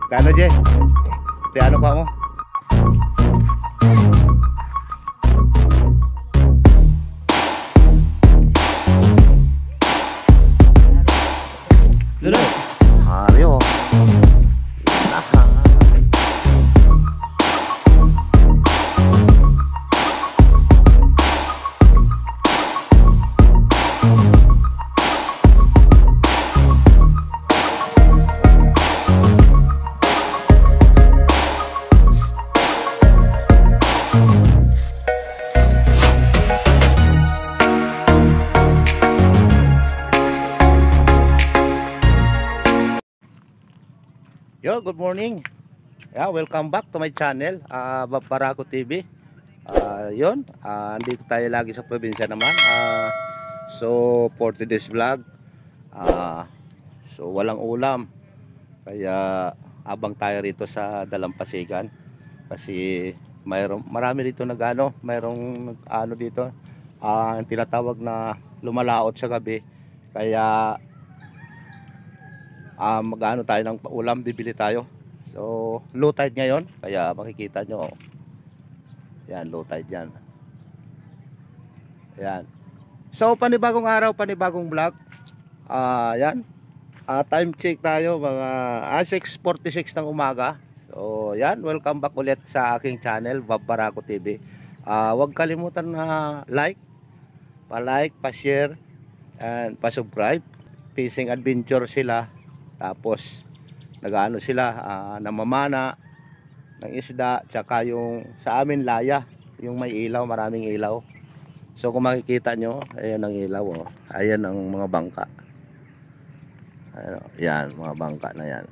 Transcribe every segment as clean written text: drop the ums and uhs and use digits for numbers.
Kano je? Di ano ka mo? Dito. Mario. Yo, good morning. Yeah, welcome back to my channel, Bob Barako TV. Andito tayo lagi sa probinsya naman. So for today's vlog, so walang ulam. Kaya abang tayo rito sa Dalampasigan kasi marami dito mayroong dito ang tinatawag na lumalaot sa gabi. Kaya magano tayo ng ulam, bibili tayo. So low tide ngayon, kaya makikita nyo yan, low tide yan. Yan. So panibagong araw, panibagong vlog. Time check tayo mga 6:46 ng umaga. So yan, welcome back ulit sa aking channel, Bob Barako TV. Huwag kalimutan na pa-like, pa-share and pa-subscribe. Fishing adventure sila. Tapos nagaano sila, namamana ng isda, tsaka yung sa amin laya, yung may ilaw, maraming ilaw. So kung makikita nyo, ayan ang ilaw, oh. Ayan ang mga bangka. Ayan, yan, mga bangka na yan.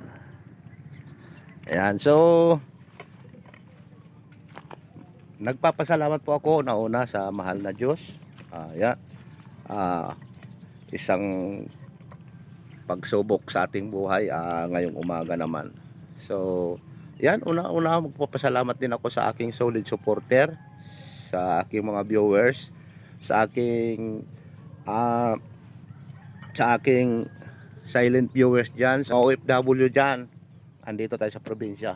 Ayan, so nagpapasalamat po ako nauna sa mahal na Diyos. Isang pagsubok sa ating buhay ngayong umaga naman. So yan, una magpapasalamat din ako sa aking solid supporter, sa aking mga viewers, sa aking silent viewers dyan, sa OFW dyan. Andito tayo sa probinsya.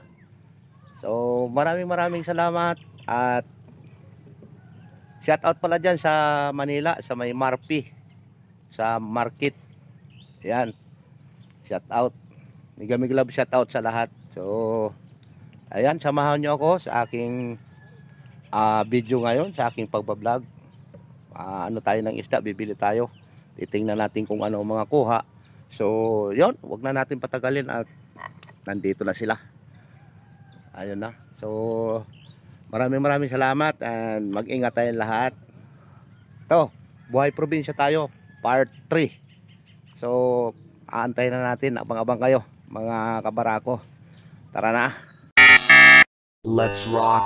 So maraming salamat. At shout out pala dyan sa Manila, sa may Marpi, sa market. Yan, shout out, Migamig love shout out sa lahat. So ayan, samahan nyo ako sa aking video ngayon, sa aking pagbablog. Ano tayo ng isda, bibili tayo, titingnan natin kung ano mga kuha. So yon, wag na natin patagalin at nandito na sila. Ayun na. So maraming salamat and mag-ingat tayong lahat. To, buhay probinsya tayo, part 3. So aantayin na natin, abang-abang kayo mga kabarako. Tara na. Let's rock.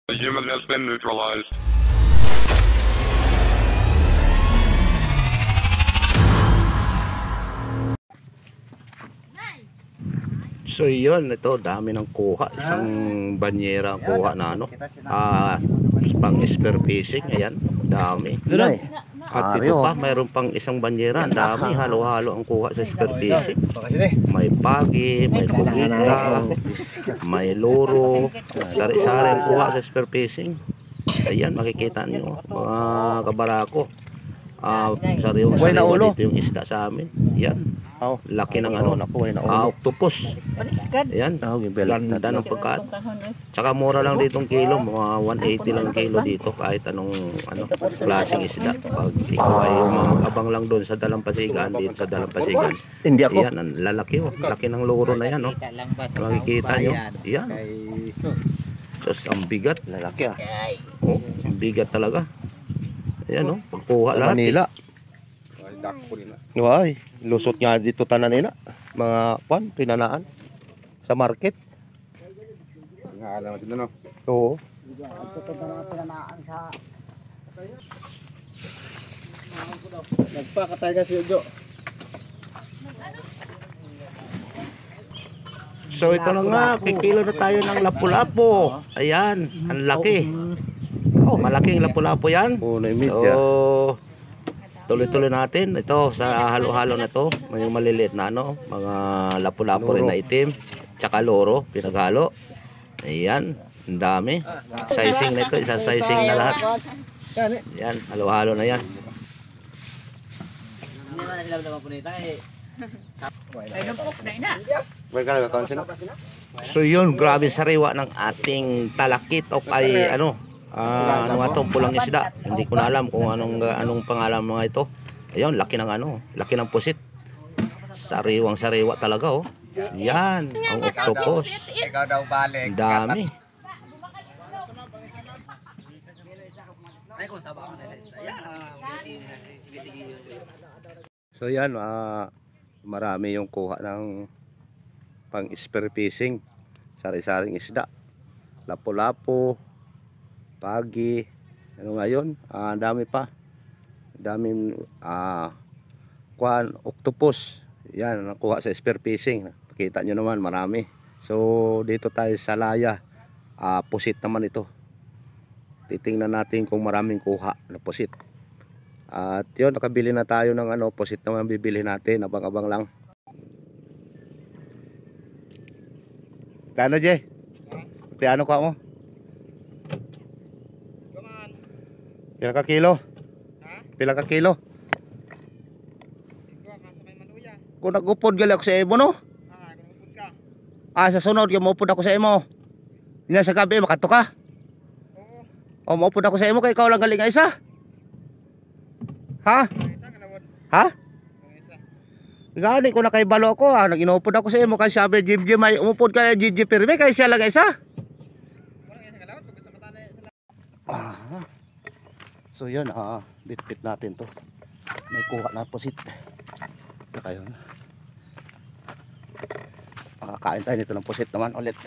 The human has been neutralized. So yun, ito dami ng kuha, isang banyera ang kuha na pang spear fishing. Ayan, dami. At dito pa, mayroon pang isang banyera, dami, halo-halo ang kuha sa spear fishing. May pagi, may kubita, may luro, sari-sari ang kuha sa spear fishing. Ayan, makikita nyo mga kabarako. Sariwang dito yung isda sa amin. Yan, laki ng octopus. Yan, ganda ng pagkain. Tsaka mura lang ditong kilo, mga 180 lang kilo dito, kahit anong klaseng isda. Pag ikaw ay abang lang doon sa Dalampasigan, dito sa Dalampasigan, yan, ang lalaki, laki ng luro na yan, makikita nyo. Yan, sus, ang bigat. Lalaki, ang bigat talaga. Ayan, pagkuha lahat. Manila. Ay, lusot nga dito tanan nila. Mga pinanaan sa market. Nga alam natin ano. Oo. Pinanaan sa nagpakatay kasi Jo. So ito na nga, kikilo na tayo ng lapu-lapu. Ayan, ang laki. Malaking lapu-lapu yan. So tuloy-tuloy natin. Ito, sa halo-halo na to, may maliliit na ano, mga lapu-lapu rin na itim, tsaka loro, pinaghalo. Ayan, ang dami. Sizing na ito, isang sizing na lahat. Ayan, halo-halo na yan. So yun, grabe sariwa ng ating talakit o ay ano nga itong pulang isda. Hindi ko na alam kung anong pangalan mga ito. Ayun, laki ng laki ng pusit. Sariwang sariwa talaga oh. Yan, ang octopus. Ikaw daw balik. Ang dami. So yan, marami yung kuha ng pang spear fishing. Sari-saring isda. Lapu-lapu, pagi, ano ngayon, ang dami pa. Daming octopus. Yan, nakuha sa spear fishing. Kita nyo naman, marami. So dito tayo sa Laya. Pusit naman ito. Titingnan natin kung maraming kuha na pusit. At yun, nakabili na tayo ng pusit naman bibili natin. Abang-abang lang. Kano, Jay? Piano ka mo? Pila ka kilo? Pila ka kilo? Kung nag-upod gali ako sa imo, no? Sa sunod, yung maupod ako sa imo. Nga sa gabi, makato ka? O, maupod ako sa imo, kay ikaw lang galing nga isa? Ha? Ha? Gani ko na kay balo ko, nag-inupod ako sa imo, kay sabi, Jim, ay umupod kay Gigi Pirme, kay siya lang isa? So yun, bit-bit natin to. May kuha na pusit. Saka yun. Makakain tayo nito ng pusit naman ulit.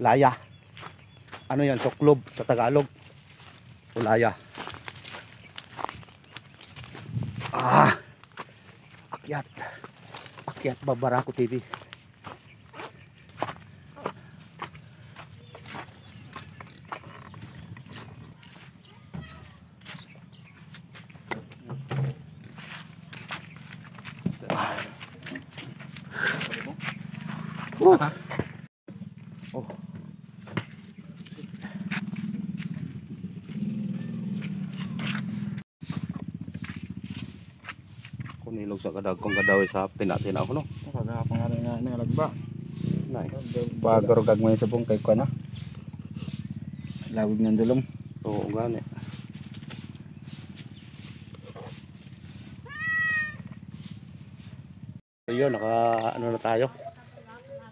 Laya. Ano yan? Suklob sa Tagalog. O laya. Akyat. Akyat Babarako TV. Oh. Kunilog sa kadagkong kadawi sa pinatin ako no. Kaga pangalan nga nalagba. Nay. Bagor gagmay sa pong kay ko na. Lawig ng dulong. Oo, gani. So yun, ano na tayo.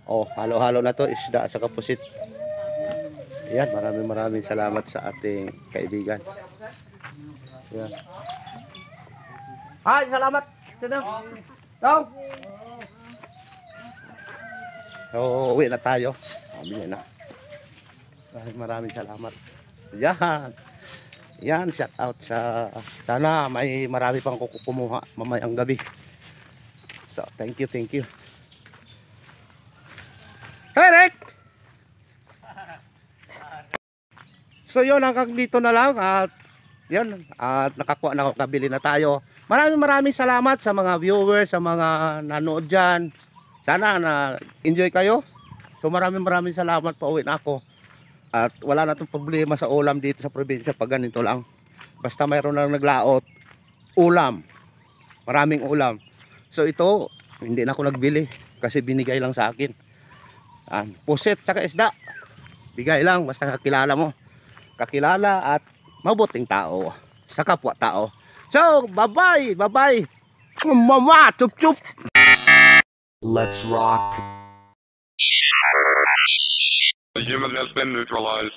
Oh, halo-halo na to, isda sa kapusit. Yan, maraming salamat sa ating kaibigan. Yan. Hi, salamat. Dong. So, uwi na tayo. Bili na. Maraming salamat. Yan. Yan, shout out sa sana may marami pang kumuha mamayang gabi. So, thank you. Hey, Rick! So yun, hanggang dito na lang at yun, at nakakuha na, nakabili na tayo. Maraming salamat sa mga viewers, sa mga nanood dyan. Sana na enjoy kayo. So maraming salamat, pauwi na ako. At wala na itong problema sa ulam dito sa probinsya pag ganito lang. Basta mayroon lang naglaot, ulam. Maraming ulam. So ito, hindi na ako nagbili kasi binigay lang sa akin. Pusit saka isda. Bigay lang basta kakilala mo. Kakilala at mabuting tao sa kapwa tao. So, bye-bye. Mama, chup. Let's rock. The human has been neutralized.